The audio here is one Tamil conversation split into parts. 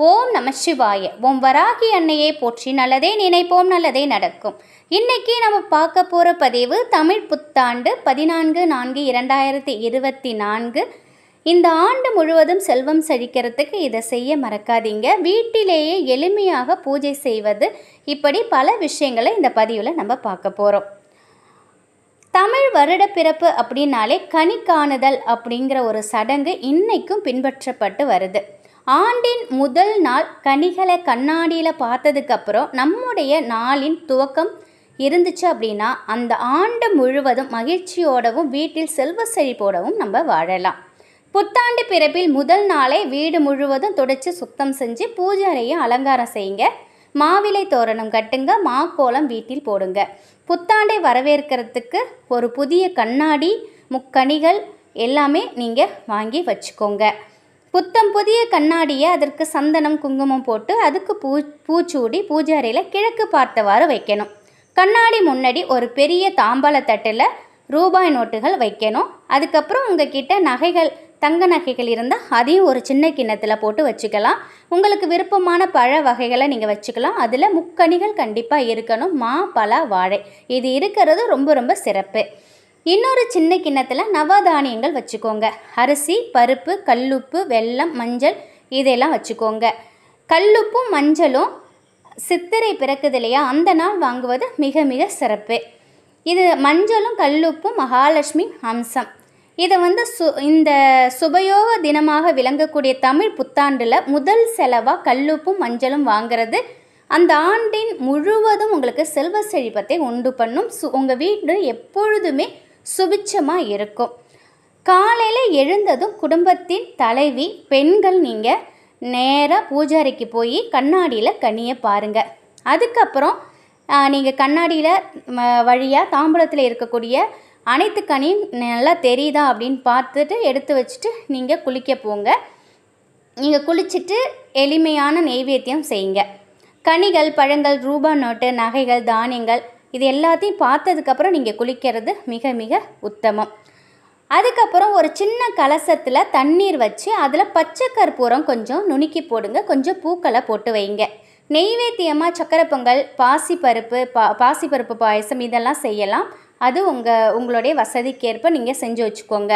ஓம் நம சிவாய. ஓம் வராகி அன்னையை போற்றி, நல்லதே நினைப்போம், நல்லதே நடக்கும். இன்னைக்கு நம்ம பார்க்க போகிற பதிவு தமிழ் புத்தாண்டு 14/4/2024. இந்த ஆண்டு முழுவதும் செல்வம் செழிக்கிறதுக்கு இதை செய்ய மறக்காதீங்க. வீட்டிலேயே எளிமையாக பூஜை செய்வது, இப்படி பல விஷயங்களை இந்த பதிவில் நம்ம பார்க்க போகிறோம். தமிழ் வருட பிறப்பு அப்படின்னாலே கனி காணுதல் அப்படிங்கிற ஒரு சடங்கு இன்னைக்கும் பின்பற்றப்பட்டு வருது. ஆண்டின் முதல் நாள் கனிகளை கண்ணாடியில் பார்த்ததுக்கப்புறம் நம்முடைய நாளின் துவக்கம் இருந்துச்சு அப்படின்னா அந்த ஆண்டு முழுவதும் மகிழ்ச்சியோடவும் வீட்டில் செல்வ செழிப்போடவும் நம்ம வாழலாம். புத்தாண்டு பிறப்பில் முதல் நாளே வீடு முழுவதும் துடைச்சி சுத்தம் செஞ்சு பூஜை அறையை அலங்காரம் செய்யுங்க. மாவிலை தோரணம் கட்டுங்க, மாக்கோலம் வீட்டில் போடுங்க. புத்தாண்டை வரவேற்கிறதுக்கு ஒரு புதிய கண்ணாடி, முக்கணிகள் எல்லாமே நீங்கள் வாங்கி வச்சுக்கோங்க. புத்தம் புதிய கண்ணாடியை அதற்கு சந்தனம் குங்குமம் போட்டு அதுக்கு பூச்சூடி பூஜை அறையில் கிழக்கு பார்த்தவாறு வைக்கணும். கண்ணாடி முன்னாடி ஒரு பெரிய தாம்பாள தட்டில் ரூபாய் நோட்டுகள் வைக்கணும். அதுக்கப்புறம் உங்ககிட்ட நகைகள், தங்க நகைகள் இருந்தால் அதையும் ஒரு சின்ன கிண்ணத்தில் போட்டு வச்சுக்கலாம். உங்களுக்கு விருப்பமான பழ வகைகளை நீங்கள் வச்சுக்கலாம். அதில் முக்கணிகள் கண்டிப்பாக இருக்கணும். மா, பலா, வாழை இது இருக்கிறது ரொம்ப ரொம்ப சிறப்பு. இன்னொரு சின்ன கிண்ணத்தில் நவதானியங்கள் வச்சுக்கோங்க. அரிசி, பருப்பு, கல்லுப்பு, வெல்லம், மஞ்சள் இதெல்லாம் வச்சுக்கோங்க. கல்லுப்பும் மஞ்சளும் சித்திரை பிறக்குது இல்லையா, அந்த நாள் வாங்குவது மிக மிக சிறப்பு. இது மஞ்சளும் கல்லுப்பும் மகாலட்சுமி அம்சம். இதை இந்த சுபயோக தினமாக விளங்கக்கூடிய தமிழ் புத்தாண்டில் முதல் செலவாக கல்லுப்பும் மஞ்சளும் வாங்கிறது அந்த ஆண்டின் முழுவதும் உங்களுக்கு செல்வ செழிப்பத்தை உண்டு பண்ணும். உங்கள் வீடு எப்பொழுதுமே சுபிட்சமாக இருக்கும். காலையில் எழுந்ததும் குடும்பத்தின் தலைவி பெண்கள் நீங்கள் நேராக பூஜாரிக்கு போய் கண்ணாடியில் கனியை பாருங்கள். அதுக்கப்புறம் நீங்கள் கண்ணாடியில் வழியாக தாம்பூலத்தில் இருக்கக்கூடிய அனைத்து கனியும் நல்லா தெரியுதா அப்படின்னு பார்த்துட்டு எடுத்து வச்சுட்டு நீங்கள் குளிக்க போங்க. நீங்கள் குளிச்சுட்டு எளிமையான நெய்வேத்தியம் செய்யுங்க. கனிகள், பழங்கள், ரூபா நோட்டு, நகைகள், தானியங்கள் இது எல்லாத்தையும் பார்த்ததுக்கப்புறம் நீங்கள் குளிக்கிறது மிக மிக உத்தமம். அதுக்கப்புறம் ஒரு சின்ன கலசத்தில் தண்ணீர் வச்சு அதில் பச்சை கற்பூரம் கொஞ்சம் நுணுக்கி போடுங்க. கொஞ்சம் பூக்களை போட்டு வைங்க. நெய்வேத்தியமாக சக்கரை பொங்கல், பாசிப்பருப்பு பாயசம் இதெல்லாம் செய்யலாம். அது உங்களுடைய வசதிக்கேற்ப நீங்கள் செஞ்சு வச்சுக்கோங்க.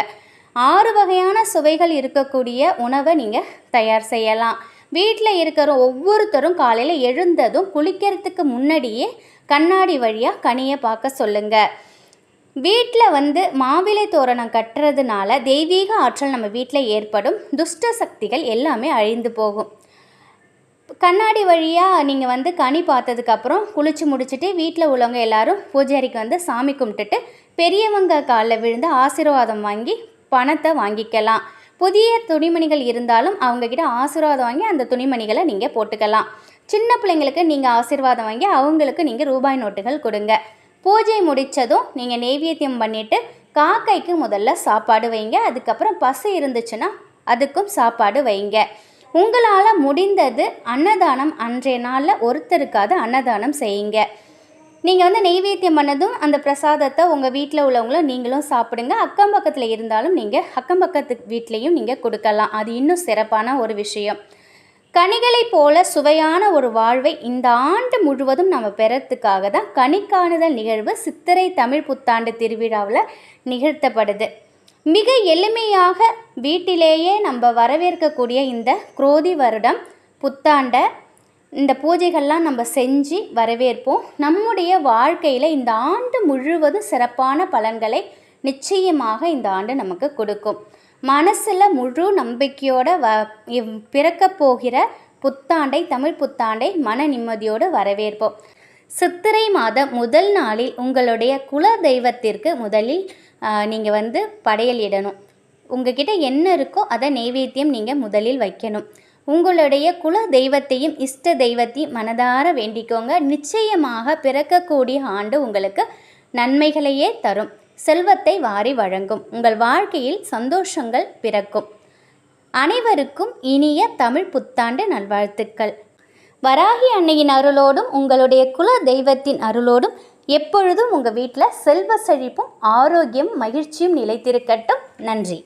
6 வகையான சுவைகள் இருக்கக்கூடிய உணவை நீங்கள் தயார் செய்யலாம். வீட்டில் இருக்கிற ஒவ்வொருத்தரும் காலையில் எழுந்ததும் குளிக்கிறதுக்கு முன்னாடியே கண்ணாடி வழியாக கனியை பார்க்க சொல்லுங்கள். வீட்டில் மாவிலை தோரணம் கட்டுறதுனால தெய்வீக ஆற்றல் நம்ம வீட்டில் ஏற்படும். துஷ்ட சக்திகள் எல்லாமே அழிந்து போகும். கண்ணாடி வழியாக நீங்கள் கனி பார்த்ததுக்கப்புறம் குளித்து முடிச்சுட்டு வீட்டில் உள்ளவங்க எல்லோரும் பூஜாரிக்கு சாமி கும்பிட்டுட்டு பெரியவங்க காலில் விழுந்து ஆசீர்வாதம் வாங்கி பணத்தை வாங்கிக்கலாம். புதிய துணிமணிகள் இருந்தாலும் அவங்கக்கிட்ட ஆசீர்வாதம் வாங்கி அந்த துணிமணிகளை நீங்கள் போட்டுக்கலாம். சின்ன பிள்ளைங்களுக்கு நீங்கள் ஆசீர்வாதம் வாங்கி அவங்களுக்கு நீங்கள் ரூபாய் நோட்டுகள் கொடுங்க. பூஜை முடித்ததும் நீங்கள் நெய்வேத்தியம் பண்ணிவிட்டு காக்கைக்கு முதல்ல சாப்பாடு வைங்க. அதுக்கப்புறம் பசு இருந்துச்சுன்னா அதுக்கும் சாப்பாடு வைங்க. உங்களால் முடிந்தது அன்னதானம் அன்றைய நாளில் ஒருத்தருக்காவது அன்னதானம் செய்யுங்க. நீங்கள் நெய்வேத்தியம் பண்ணதும் அந்த பிரசாதத்தை உங்கள் வீட்டில் உள்ளவங்களும் நீங்களும் சாப்பிடுங்க. அக்கம் பக்கத்தில் இருந்தாலும் நீங்கள் அக்கம் பக்கத்து வீட்லேயும் நீங்கள் கொடுக்கலாம். அது இன்னும் சிறப்பான ஒரு விஷயம். கனிகளை போல சுவையான ஒரு வாழ்வை இந்த ஆண்டு முழுவதும் நம்ம பெறத்துக்காக தான் கனி காணுதல் நிகழ்வு சித்திரை தமிழ் புத்தாண்டு திருவிழாவில் நிகழ்த்தப்படுது. மிக எளிமையாக வீட்டிலேயே நம்ம வரவேற்கக்கூடிய இந்த குரோதி வருடம் புத்தாண்டை இந்த பூஜைகள்லாம் நம்ம செஞ்சு வரவேற்போம். நம்முடைய வாழ்க்கையில் இந்த ஆண்டு முழுவதும் சிறப்பான பலன்களை நிச்சயமாக இந்த ஆண்டு நமக்கு கொடுக்கும். மனசில் முழு நம்பிக்கையோடு பிறக்க போகிற புத்தாண்டை, தமிழ் புத்தாண்டை மன நிம்மதியோடு வரவேற்போம். சித்திரை மாதம் முதல் நாளில் உங்களுடைய குல தெய்வத்திற்கு முதலில் நீங்கள் படையல் இடணும். உங்ககிட்ட என்ன இருக்கோ அதை நெய்வேத்தியம் நீங்கள் முதலில் வைக்கணும். உங்களுடைய குல தெய்வத்தையும் இஷ்ட தெய்வத்தையும் மனதார வேண்டிக்கோங்க. நிச்சயமாக பிறக்கக்கூடிய ஆண்டு உங்களுக்கு நன்மைகளையே தரும். செல்வத்தை வாரி வழங்கும். உங்கள் வாழ்க்கையில் சந்தோஷங்கள் பிறக்கும். அனைவருக்கும் இனிய தமிழ் புத்தாண்டு நல்வாழ்த்துக்கள். வராகி அன்னையின் அருளோடும் உங்களுடைய குல தெய்வத்தின் அருளோடும் எப்பொழுதும் உங்கள் வீட்டில் செல்வ செழிப்பும் ஆரோக்கியம் மகிழ்ச்சியும் நிலைத்திருக்கட்டும். நன்றி.